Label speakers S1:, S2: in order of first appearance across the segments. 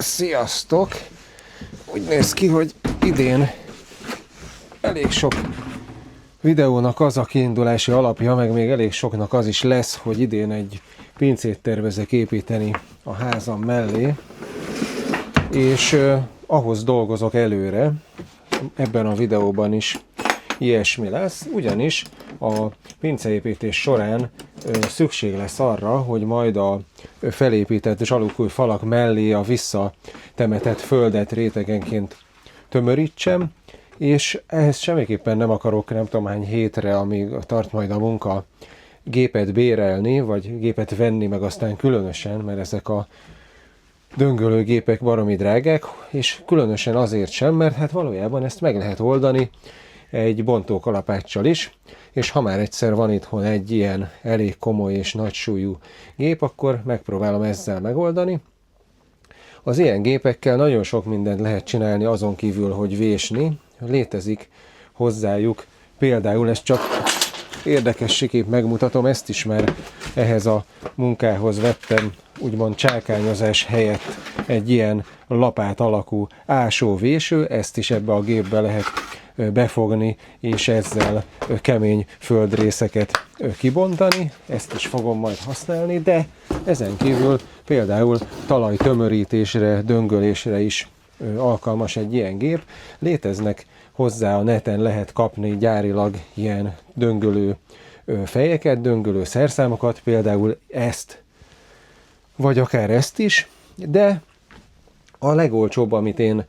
S1: Sziasztok! Úgy néz ki, hogy idén elég sok videónak az a kiindulási alapja, meg még elég soknak az is lesz, hogy idén egy pincét tervezek építeni a házam mellé, és ahhoz dolgozok előre, ebben a videóban is ilyesmi lesz, ugyanis a pinceépítés során szükség lesz arra, hogy majd a felépített zsalukúj falak mellé a visszatemetett földet rétegenként tömörítsem, és ehhez semmiképpen nem akarok nem tudom hány hétre, amíg tart majd a munka, gépet bérelni, vagy gépet venni, meg aztán különösen, mert ezek a döngölő gépek baromi drágák, és különösen azért sem, mert hát valójában ezt meg lehet oldani egy bontókalapáccsal is, és ha már egyszer van itthon egy ilyen elég komoly és nagy súlyú gép, akkor megpróbálom ezzel megoldani. Az ilyen gépekkel nagyon sok mindent lehet csinálni azon kívül, hogy vésni. Létezik hozzájuk, például ezt csak érdekességképp megmutatom, ezt is, mert ehhez a munkához vettem úgymond csákányozás helyett egy ilyen lapát alakú ásóvéső, ezt is ebbe a gépbe lehet befogni, és ezzel kemény földrészeket kibontani. Ezt is fogom majd használni, de ezen kívül például talajtömörítésre, döngölésre is alkalmas egy ilyen gép. Léteznek hozzá a neten, lehet kapni gyárilag ilyen döngölő fejeket, döngölő szerszámokat, például ezt, vagy akár ezt is, de a legolcsóbb, amit én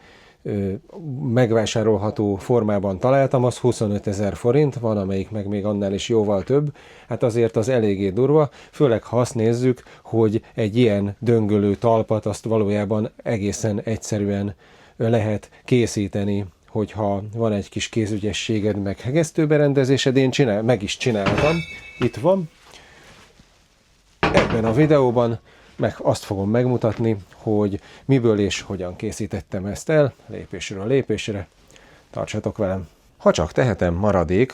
S1: megvásárolható formában találtam, az 25 000 forint, van amelyik meg még annál is jóval több, hát azért az eléggé durva, főleg ha azt nézzük, hogy egy ilyen döngölő talpat azt valójában egészen egyszerűen lehet készíteni, hogyha van egy kis kézügyességed, meg hegesztőberendezésed, én meg is csináltam, itt van. Ebben a videóban meg azt fogom megmutatni, hogy miből és hogyan készítettem ezt el, lépésről lépésre. Tartsatok velem! Ha csak tehetem,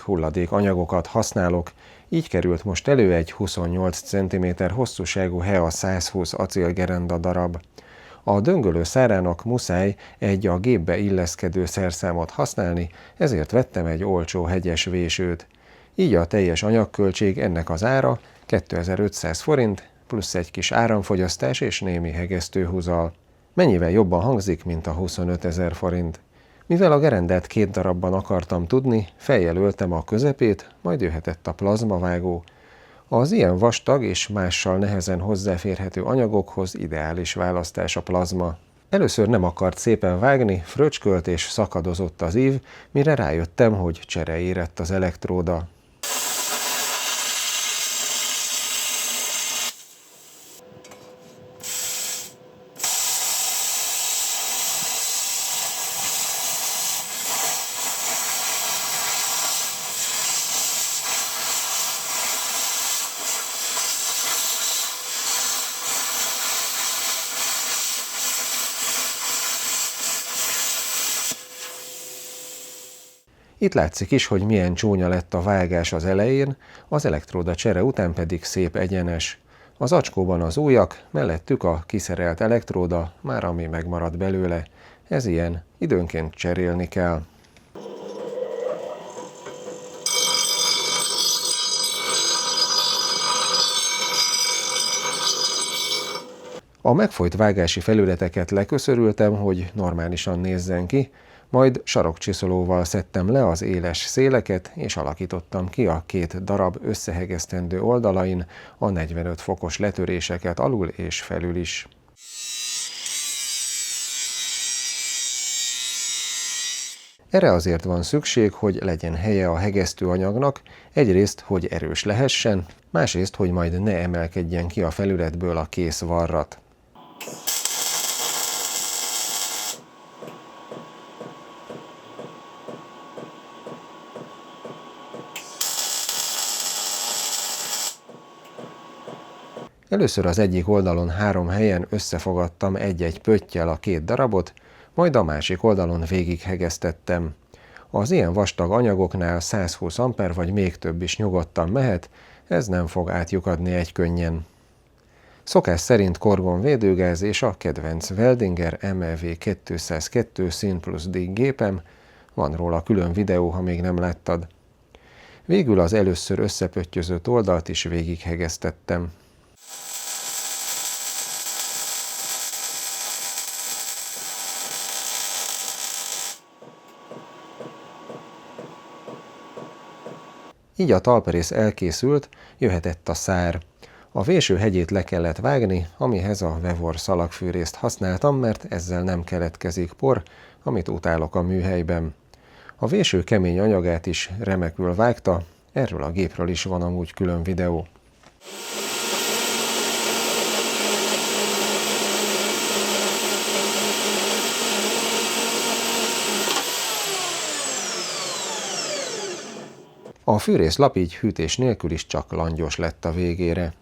S1: hulladék anyagokat használok, így került most elő egy 28 cm hosszúságú HEA 120 acélgerenda darab. A döngölő szárának muszáj egy a gépbe illeszkedő szerszámot használni, ezért vettem egy olcsó hegyes vésőt. Így a teljes anyagköltség, ennek az ára 2500 forint, plusz egy kis áramfogyasztás és némi hegesztőhúzal. Mennyivel jobban hangzik, mint a 25 000 forint. Mivel a gerendát 2 darabban akartam tudni, feljelöltem a közepét, majd jöhetett a plazmavágó. Az ilyen vastag és mással nehezen hozzáférhető anyagokhoz ideális választás a plazma. Először nem akart szépen vágni, fröcskölt és szakadozott az ív, mire rájöttem, hogy csere érett az elektróda. Itt látszik is, hogy milyen csúnya lett a vágás az elején, az elektróda csere után pedig szép egyenes. Az acskóban az ujjak, mellettük a kiszerelt elektróda, már ami megmaradt belőle. Ez ilyen, időnként cserélni kell. A megfojt vágási felületeket leköszörültem, hogy normálisan nézzen ki, majd sarokcsiszolóval szedtem le az éles széleket, és alakítottam ki a 2 darab összehegesztendő oldalain a 45 fokos letöréseket alul és felül is. Erre azért van szükség, hogy legyen helye a hegesztőanyagnak, egyrészt, hogy erős lehessen, másrészt, hogy majd ne emelkedjen ki a felületből a kész varrat. Először az egyik oldalon 3 helyen összefogadtam egy-egy pöttyel a 2 darabot, majd a másik oldalon végighegesztettem. Az ilyen vastag anyagoknál 120 amper vagy még több is nyugodtan mehet, ez nem fog átlyukadni egykönnyen. Szokás szerint korgon védőgáz és a kedvenc Weldinger MEV 202 Szín plusz D gépem, van róla külön videó, ha még nem láttad. Végül az először összepöttyözött oldalt is végighegesztettem. Így a talprész elkészült, jöhetett a szár. A véső hegyét le kellett vágni, amihez a Vevor szalagfűrészt használtam, mert ezzel nem keletkezik por, amit utálok a műhelyben. A véső kemény anyagát is remekül vágta, erről a gépről is van amúgy külön videó. A fűrészlap így hűtés nélkül is csak langyos lett a végére.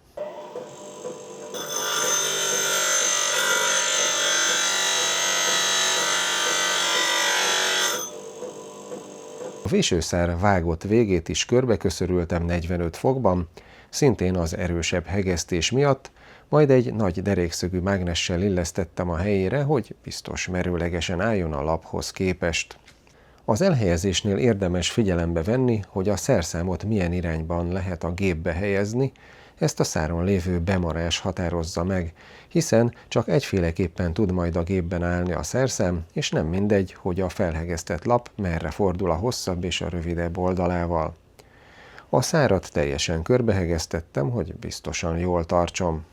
S1: A vésőszár vágott végét is körbeköszörültem 45 fokban, szintén az erősebb hegesztés miatt, majd egy nagy derékszögű mágnessel illesztettem a helyére, hogy biztos merőlegesen álljon a laphoz képest. Az elhelyezésnél érdemes figyelembe venni, hogy a szerszámot milyen irányban lehet a gépbe helyezni, ezt a száron lévő bemarás határozza meg, hiszen csak egyféleképpen tud majd a gépben állni a szerszám, és nem mindegy, hogy a felhegesztett lap merre fordul a hosszabb és a rövidebb oldalával. A szárat teljesen körbehegesztettem, hogy biztosan jól tartson.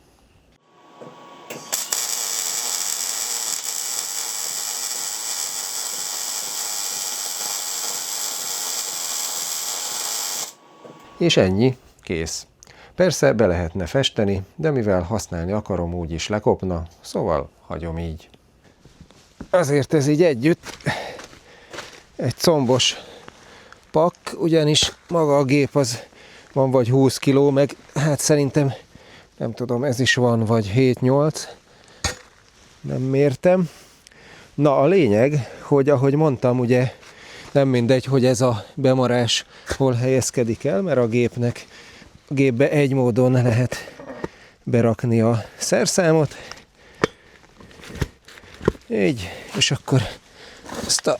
S1: És ennyi, kész. Persze be lehetne festeni, de mivel használni akarom, úgyis lekopna, szóval hagyom így. Azért ez így együtt egy combos pak, ugyanis maga a gép az van vagy 20 kg, meg hát szerintem, nem tudom, ez is van vagy 7-8, nem mértem. Na a lényeg, hogy ahogy mondtam, ugye nem mindegy, hogy ez a bemarás hol helyezkedik el, mert a gépbe egy módon lehet berakni a szerszámot. Így, és akkor ezt a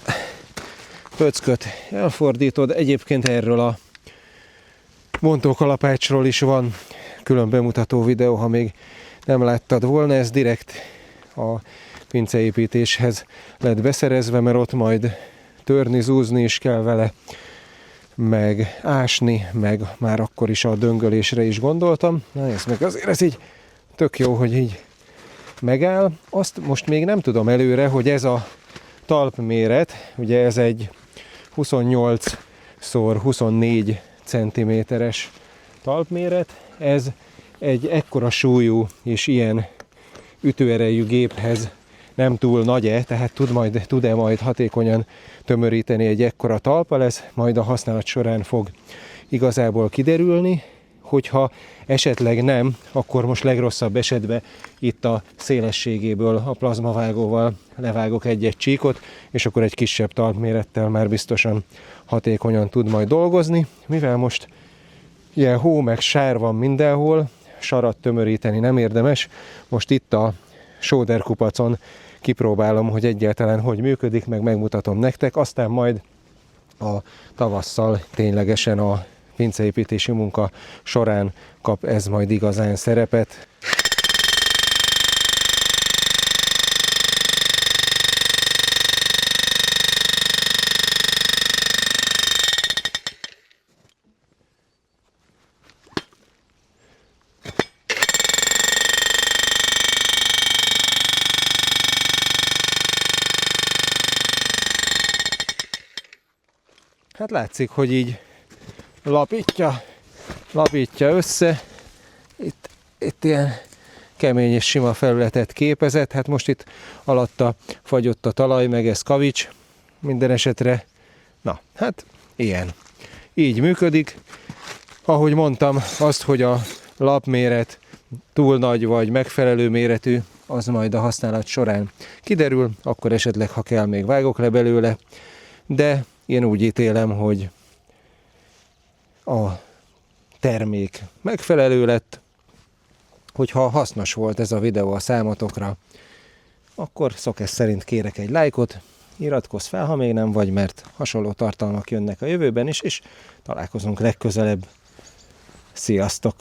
S1: pöcköt elfordítod. Egyébként erről a bontókalapácsról is van külön bemutató videó, ha még nem láttad volna. Ez direkt a pinceépítéshez lett beszerezve, mert ott majd törni, zúzni is kell vele, meg ásni, meg már akkor is a döngölésre is gondoltam. Na ez meg azért ez így tök jó, hogy így megáll. Azt most még nem tudom előre, hogy ez a talpméret, ugye ez egy 28x24 cm-es talpméret, ez egy ekkora súlyú és ilyen ütőerejű géphez nem túl nagy-e, tehát tud-e majd hatékonyan tömöríteni egy ekkora talppal, ez majd a használat során fog igazából kiderülni. Hogyha esetleg nem, akkor most legrosszabb esetben itt a szélességéből a plazmavágóval levágok egy-egy csíkot, és akkor egy kisebb talpmérettel már biztosan hatékonyan tud majd dolgozni. Mivel most ilyen hó meg sár van mindenhol, sarat tömöríteni nem érdemes, most itt a sóderkupacon kipróbálom, hogy egyáltalán hogy működik, meg megmutatom nektek, aztán majd a tavasszal ténylegesen a pinceépítési munka során kap ez majd igazán szerepet. Hát látszik, hogy így lapítja össze. Itt ilyen kemény és sima felületet képezett. Hát most itt alatta fagyott a talaj, meg ez kavics. Minden esetre, na, hát ilyen. Így működik. Ahogy mondtam, azt, hogy a lapméret túl nagy vagy megfelelő méretű, az majd a használat során kiderül, akkor esetleg, ha kell, még vágok le belőle. De én úgy ítélem, hogy a termék megfelelő lett, Hogyha hasznos volt ez a videó a számotokra, akkor szokás szerint kérek egy lájkot, iratkozz fel, ha még nem vagy, mert hasonló tartalmak jönnek a jövőben is, és találkozunk legközelebb. Sziasztok!